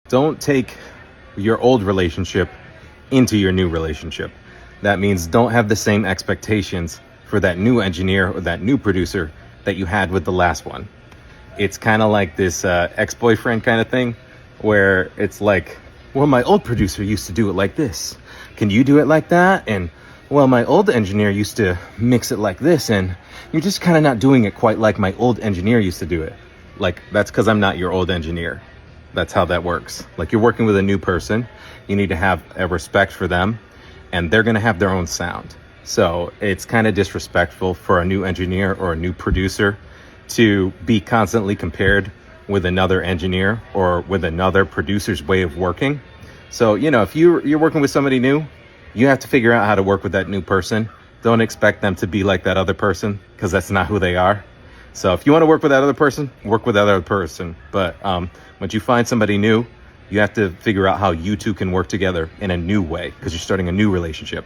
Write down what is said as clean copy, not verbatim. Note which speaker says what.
Speaker 1: Don't take your old relationship into your new relationship. That means don't have the same expectations for that new engineer or that new producer that you had with the last one. It's kind of like this ex-boyfriend kind of thing where it's like, well, my old producer used to do it like this. Can you do it like that? And well, my old engineer used to mix it like this, and you're just kind of not doing it quite like my old engineer used to do it. Like, that's because I'm not your old engineer. That's how that works. Like, you're working with a new person. You need to have a respect for them, and they're going to have their own sound. So it's kind of disrespectful for a new engineer or a new producer to be constantly compared with another engineer or with another producer's way of working. So, if you're working with somebody new, you have to figure out how to work with that new person. Don't expect them to be like that other person, because that's not who they are. So if you want to work with that other person, work with that other person. But once you find somebody new, you have to figure out how you two can work together in a new way, because you're starting a new relationship.